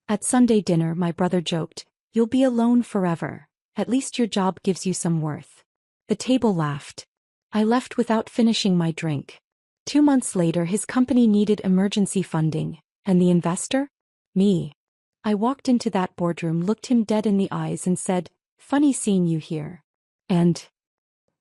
At Sunday dinner, my brother joked, "You'll be alone forever. At least your job gives you some worth." The table laughed. I left without finishing my drink. 2 months later, his company needed emergency funding. And the investor? Me. I walked into that boardroom, looked him dead in the eyes and said, "Funny seeing you here." And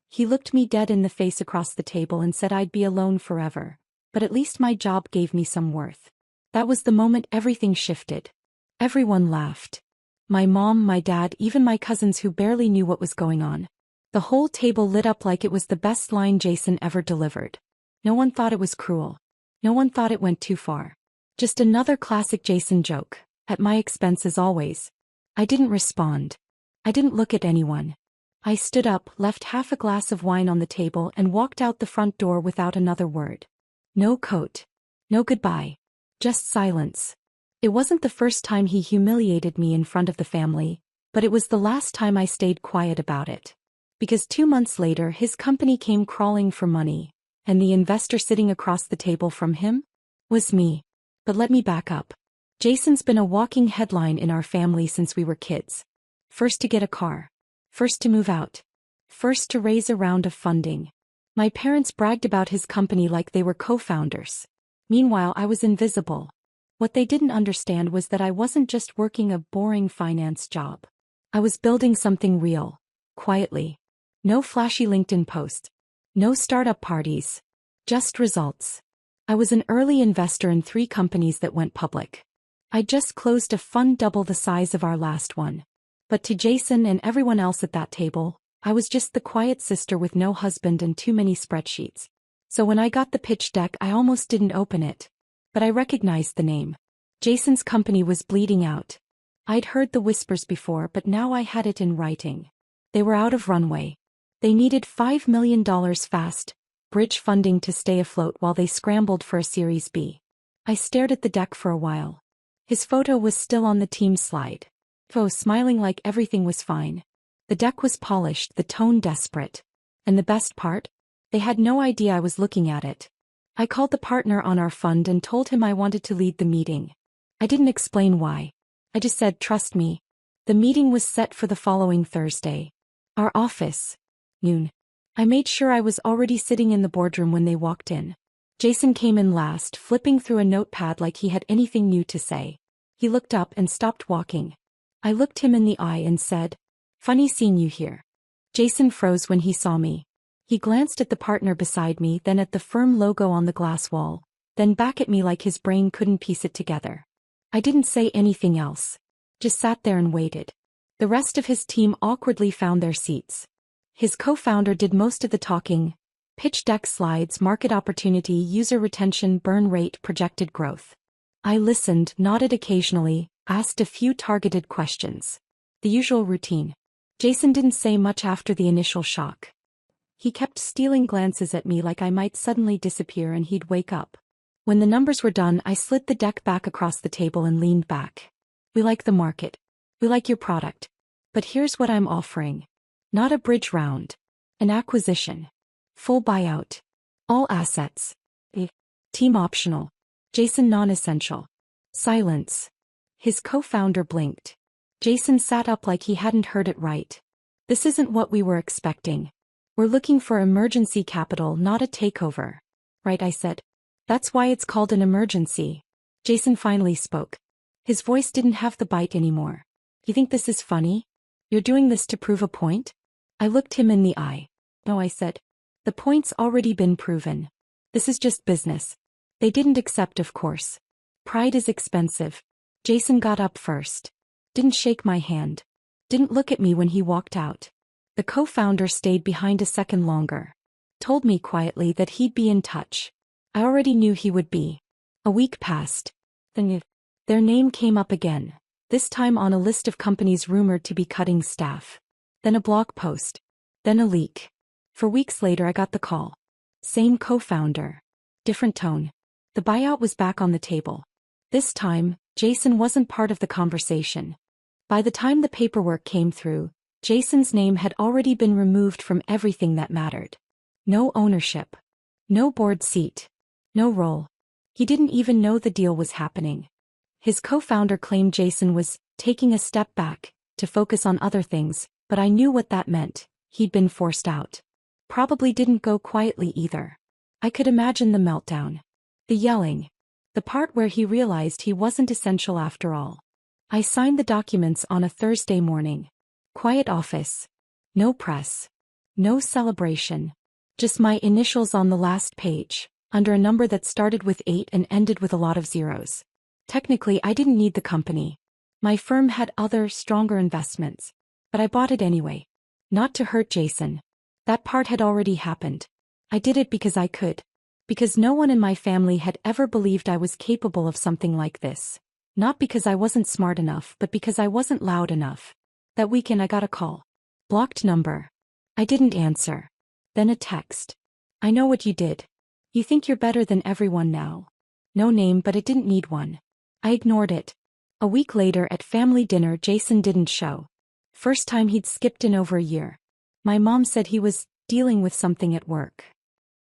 he looked me dead in the face across the table and said I'd be alone forever. But at least my job gave me some worth. That was the moment everything shifted. Everyone laughed. My mom, my dad, even my cousins who barely knew what was going on. The whole table lit up like it was the best line Jason ever delivered. No one thought it was cruel. No one thought it went too far. Just another classic Jason joke, at my expense as always. I didn't respond. I didn't look at anyone. I stood up, left half a glass of wine on the table and walked out the front door without another word. No coat. No goodbye. Just silence. It wasn't the first time he humiliated me in front of the family, but it was the last time I stayed quiet about it. Because 2 months later his company came crawling for money, and the investor sitting across the table from him was me. But let me back up. Jason's been a walking headline in our family since we were kids. First to get a car. First to move out. First to raise a round of funding. My parents bragged about his company like they were co-founders. Meanwhile, I was invisible. What they didn't understand was that I wasn't just working a boring finance job. I was building something real. Quietly. No flashy LinkedIn post. No startup parties. Just results. I was an early investor in 3 companies that went public. I just closed a fund double the size of our last one. But to Jason and everyone else at that table, I was just the quiet sister with no husband and too many spreadsheets. So when I got the pitch deck, I almost didn't open it. But I recognized the name. Jason's company was bleeding out. I'd heard the whispers before, but now I had it in writing. They were out of runway. They needed $5 million fast, bridge funding to stay afloat while they scrambled for a Series B. I stared at the deck for a while. His photo was still on the team slide. Smiling like everything was fine. The deck was polished, the tone desperate. And the best part? They had no idea I was looking at it. I called the partner on our fund and told him I wanted to lead the meeting. I didn't explain why. I just said, "Trust me." The meeting was set for the following Thursday. Our office. Noon. I made sure I was already sitting in the boardroom when they walked in. Jason came in last, flipping through a notepad like he had anything new to say. He looked up and stopped walking. I looked him in the eye and said, "Funny seeing you here." Jason froze when he saw me. He glanced at the partner beside me, then at the firm logo on the glass wall, then back at me like his brain couldn't piece it together. I didn't say anything else. Just sat there and waited. The rest of his team awkwardly found their seats. His co-founder did most of the talking. Pitch deck slides, market opportunity, user retention, burn rate, projected growth. I listened, nodded occasionally, asked a few targeted questions. The usual routine. Jason didn't say much after the initial shock. He kept stealing glances at me like I might suddenly disappear and he'd wake up. When the numbers were done, I slid the deck back across the table and leaned back. "We like the market. We like your product. But here's what I'm offering. Not a bridge round. An acquisition. Full buyout. All assets. Team optional. Jason non-essential." Silence. His co-founder blinked. Jason sat up like he hadn't heard it right. "This isn't what we were expecting. We're looking for emergency capital, not a takeover." "Right," I said. "That's why it's called an emergency." Jason finally spoke. His voice didn't have the bite anymore. "You think this is funny? You're doing this to prove a point?" I looked him in the eye. "No," I said. "The point's already been proven. This is just business." They didn't accept, of course. Pride is expensive. Jason got up first. Didn't shake my hand. Didn't look at me when he walked out. The co-founder stayed behind a second longer. Told me quietly that he'd be in touch. I already knew he would be. A week passed. Then their name came up again, this time on a list of companies rumored to be cutting staff. Then a blog post. Then a leak. For weeks later I got the call. Same co-founder. Different tone. The buyout was back on the table. This time, Jason wasn't part of the conversation. By the time the paperwork came through, Jason's name had already been removed from everything that mattered. No ownership. No board seat. No role. He didn't even know the deal was happening. His co-founder claimed Jason was taking a step back to focus on other things, but I knew what that meant. He'd been forced out. Probably didn't go quietly either. I could imagine the meltdown. The yelling. The part where he realized he wasn't essential after all. I signed the documents on a Thursday morning. Quiet office. No press. No celebration. Just my initials on the last page, under a number that started with 8 and ended with a lot of zeros. Technically, I didn't need the company. My firm had other, stronger investments. But I bought it anyway. Not to hurt Jason. That part had already happened. I did it because I could. Because no one in my family had ever believed I was capable of something like this. Not because I wasn't smart enough, but because I wasn't loud enough. That weekend I got a call. Blocked number. I didn't answer. Then a text. I know what you did. You think you're better than everyone now. No name, but it didn't need one. I ignored it. A week later at family dinner, Jason didn't show. First time he'd skipped in over a year. My mom said he was dealing with something at work.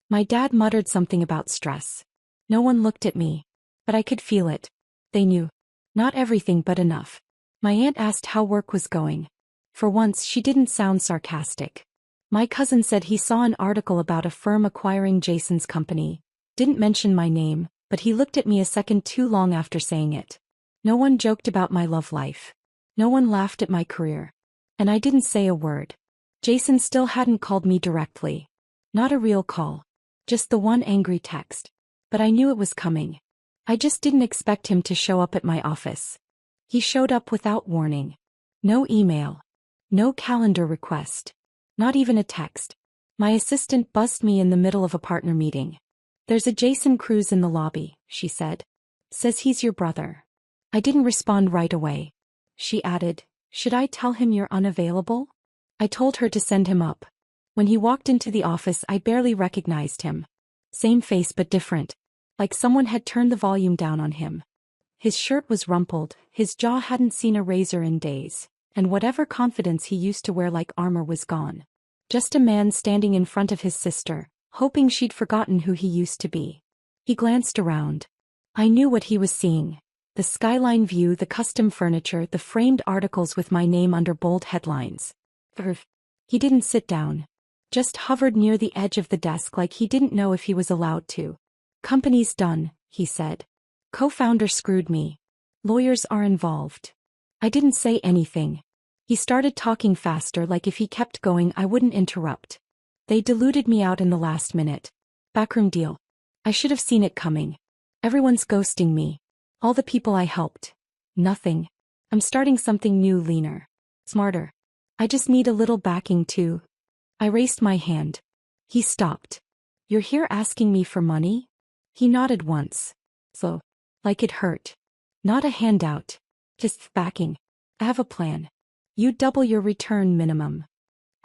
My dad muttered something about stress. No one looked at me. But I could feel it. They knew. Not everything, but enough. My aunt asked how work was going. For once, she didn't sound sarcastic. My cousin said he saw an article about a firm acquiring Jason's company. Didn't mention my name, but he looked at me a second too long after saying it. No one joked about my love life. No one laughed at my career. And I didn't say a word. Jason still hadn't called me directly. Not a real call. Just the one angry text. But I knew it was coming. I just didn't expect him to show up at my office. He showed up without warning. No email. No calendar request. Not even a text. My assistant buzzed me in the middle of a partner meeting. There's a Jason Cruz in the lobby, she said. Says he's your brother. I didn't respond right away. She added, should I tell him you're unavailable? I told her to send him up. When he walked into the office, I barely recognized him. Same face but different. Like someone had turned the volume down on him. His shirt was rumpled, his jaw hadn't seen a razor in days. And whatever confidence he used to wear like armor was gone. Just a man standing in front of his sister, hoping she'd forgotten who he used to be. He glanced around. I knew what he was seeing. The skyline view, the custom furniture, the framed articles with my name under bold headlines. He didn't sit down. Just hovered near the edge of the desk like he didn't know if he was allowed to. Company's done, he said. Co-founder screwed me. Lawyers are involved. I didn't say anything. He started talking faster, like if he kept going I wouldn't interrupt. They diluted me out in the last minute. Backroom deal. I should have seen it coming. Everyone's ghosting me. All the people I helped. Nothing. I'm starting something new, leaner. Smarter. I just need a little backing too. I raised my hand. He stopped. You're here asking me for money? He nodded once. So. Like it hurt. Not a handout. Just backing. I have a plan. You double your return minimum.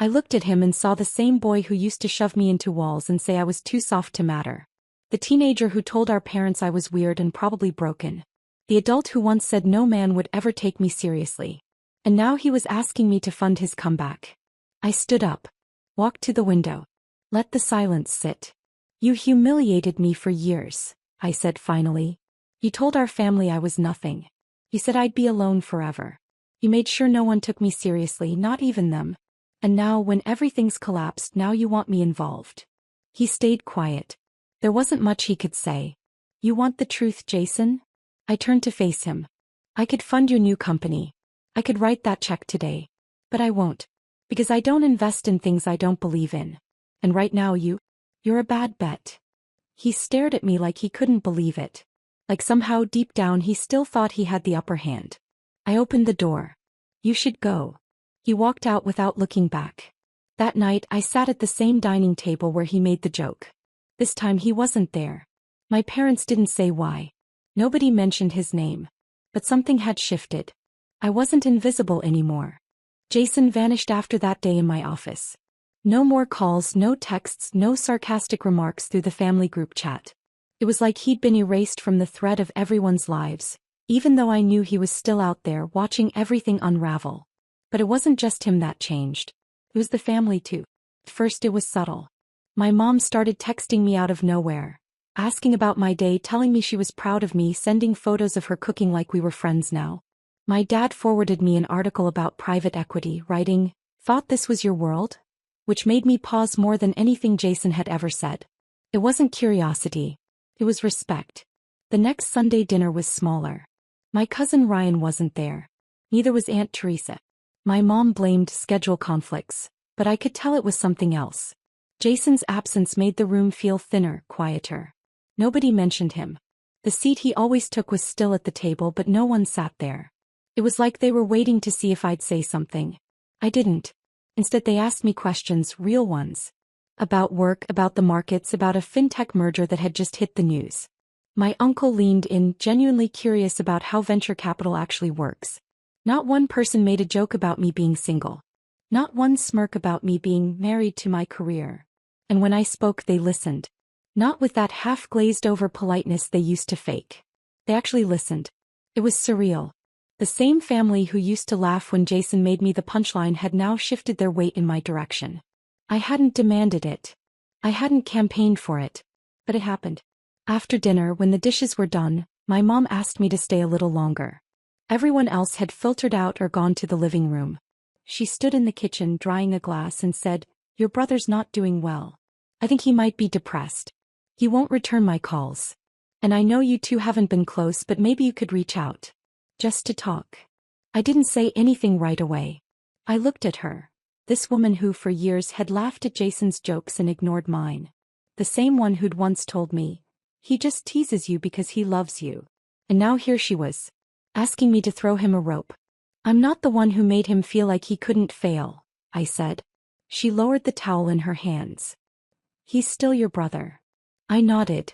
I looked at him and saw the same boy who used to shove me into walls and say I was too soft to matter. The teenager who told our parents I was weird and probably broken. The adult who once said no man would ever take me seriously. And now he was asking me to fund his comeback. I stood up. Walked to the window. Let the silence sit. You humiliated me for years, I said finally. You told our family I was nothing. You said I'd be alone forever. You made sure no one took me seriously, not even them. And now when everything's collapsed, now you want me involved. He stayed quiet. There wasn't much he could say. You want the truth, Jason? I turned to face him. I could fund your new company. I could write that check today. But I won't. Because I don't invest in things I don't believe in. And right now you're a bad bet. He stared at me like he couldn't believe it. Like somehow deep down he still thought he had the upper hand. I opened the door. You should go. He walked out without looking back. That night I sat at the same dining table where he made the joke. This time he wasn't there. My parents didn't say why. Nobody mentioned his name. But something had shifted. I wasn't invisible anymore. Jason vanished after that day in my office. No more calls, no texts, no sarcastic remarks through the family group chat. It was like he'd been erased from the thread of everyone's lives, even though I knew he was still out there watching everything unravel. But it wasn't just him that changed. It was the family too. At first it was subtle. My mom started texting me out of nowhere. asking about my day, telling me she was proud of me, sending photos of her cooking like we were friends now. My dad forwarded me an article about private equity, writing, "Thought this was your world?" Which made me pause more than anything Jason had ever said. It wasn't curiosity. It was respect. The next Sunday dinner was smaller. My cousin Ryan wasn't there. Neither was Aunt Teresa. My mom blamed schedule conflicts, but I could tell it was something else. Jason's absence made the room feel thinner, quieter. Nobody mentioned him. The seat he always took was still at the table, but no one sat there. It was like they were waiting to see if I'd say something. I didn't. Instead, they asked me questions, real ones. About work, about the markets, about a fintech merger that had just hit the news. My uncle leaned in, genuinely curious about how venture capital actually works. Not one person made a joke about me being single. Not one smirk about me being married to my career. And when I spoke, they listened. Not with that half-glazed-over politeness they used to fake. They actually listened. It was surreal. The same family who used to laugh when Jason made me the punchline had now shifted their weight in my direction. I hadn't demanded it. I hadn't campaigned for it. But it happened. After dinner, when the dishes were done, my mom asked me to stay a little longer. Everyone else had filtered out or gone to the living room. She stood in the kitchen drying a glass and said, "Your brother's not doing well. I think he might be depressed. He won't return my calls. And I know you two haven't been close, but maybe you could reach out. Just to talk." I didn't say anything right away. I looked at her. This woman who for years had laughed at Jason's jokes and ignored mine. The same one who'd once told me, "He just teases you because he loves you." And now here she was, asking me to throw him a rope. "I'm not the one who made him feel like he couldn't fail," I said. She lowered the towel in her hands. "He's still your brother." I nodded.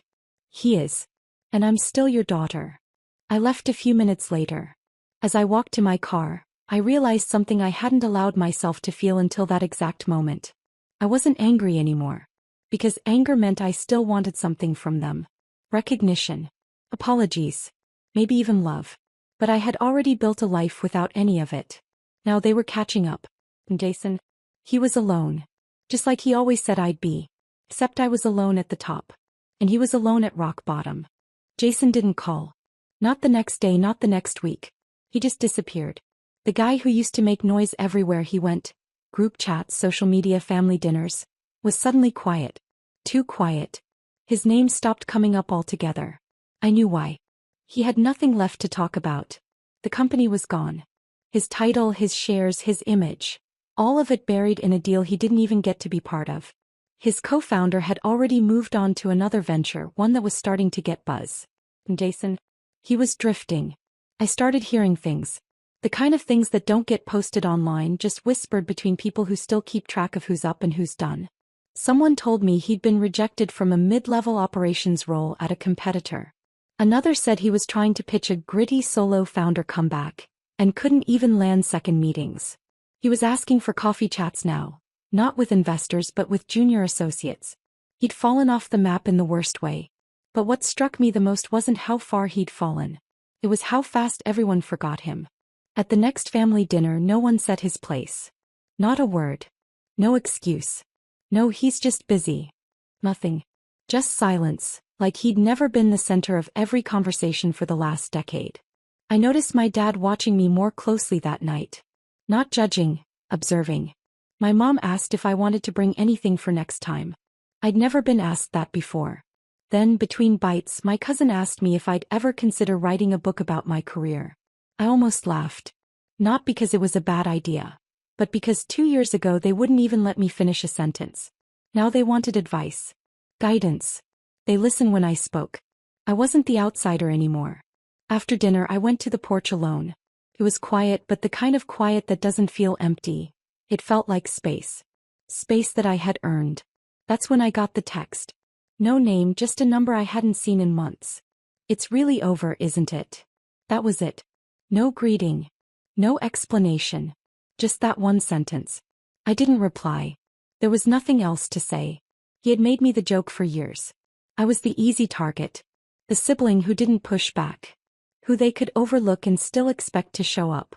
"He is. And I'm still your daughter." I left a few minutes later. As I walked to my car, I realized something I hadn't allowed myself to feel until that exact moment. I wasn't angry anymore. Because anger meant I still wanted something from them. Recognition. Apologies. Maybe even love. But I had already built a life without any of it. Now they were catching up. And Jason? He was alone. Just like he always said I'd be. Except I was alone at the top. And he was alone at rock bottom. Jason didn't call. Not the next day, not the next week. He just disappeared. The guy who used to make noise everywhere he went, group chats, social media, family dinners, was suddenly quiet. Too quiet. His name stopped coming up altogether. I knew why. He had nothing left to talk about. The company was gone. His title, his shares, his image. All of it buried in a deal he didn't even get to be part of. His co-founder had already moved on to another venture, one that was starting to get buzz. And Jason? He was drifting. I started hearing things. The kind of things that don't get posted online, just whispered between people who still keep track of who's up and who's done. Someone told me he'd been rejected from a mid-level operations role at a competitor. Another said he was trying to pitch a gritty solo founder comeback, and couldn't even land second meetings. He was asking for coffee chats now, not with investors but with junior associates. He'd fallen off the map in the worst way. But what struck me the most wasn't how far he'd fallen. It was how fast everyone forgot him. At the next family dinner, no one set his place. Not a word. No excuse. No, he's just busy. Nothing. Just silence, like he'd never been the center of every conversation for the last decade. I noticed my dad watching me more closely that night. Not judging, observing. My mom asked if I wanted to bring anything for next time. I'd never been asked that before. Then, between bites, my cousin asked me if I'd ever consider writing a book about my career. I almost laughed. Not because it was a bad idea, but because 2 years ago they wouldn't even let me finish a sentence. Now they wanted advice. Guidance. They listened when I spoke. I wasn't the outsider anymore. After dinner I went to the porch alone. It was quiet, but the kind of quiet that doesn't feel empty. It felt like space. Space that I had earned. That's when I got the text. No name, just a number I hadn't seen in months. "It's really over, isn't it?" That was it. No greeting. No explanation. Just that one sentence. I didn't reply. There was nothing else to say. He had made me the joke for years. I was the easy target. The sibling who didn't push back. Who they could overlook and still expect to show up.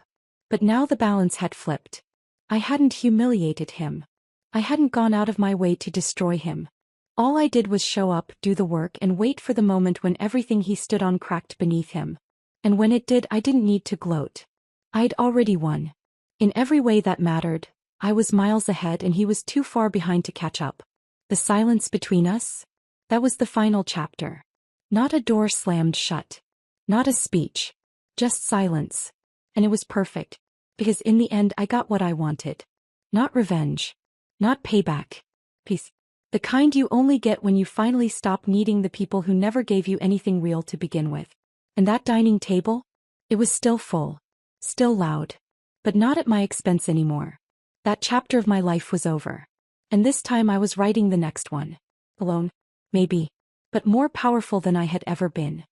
But now the balance had flipped. I hadn't humiliated him. I hadn't gone out of my way to destroy him. All I did was show up, do the work, and wait for the moment when everything he stood on cracked beneath him. And when it did, I didn't need to gloat. I'd already won. In every way that mattered, I was miles ahead and he was too far behind to catch up. The silence between us? That was the final chapter. Not a door slammed shut. Not a speech. Just silence. And it was perfect. Because in the end I got what I wanted. Not revenge. Not payback. Peace. The kind you only get when you finally stop needing the people who never gave you anything real to begin with. And that dining table? It was still full. Still loud. But not at my expense anymore. That chapter of my life was over. And this time I was writing the next one. Alone. Maybe. But more powerful than I had ever been.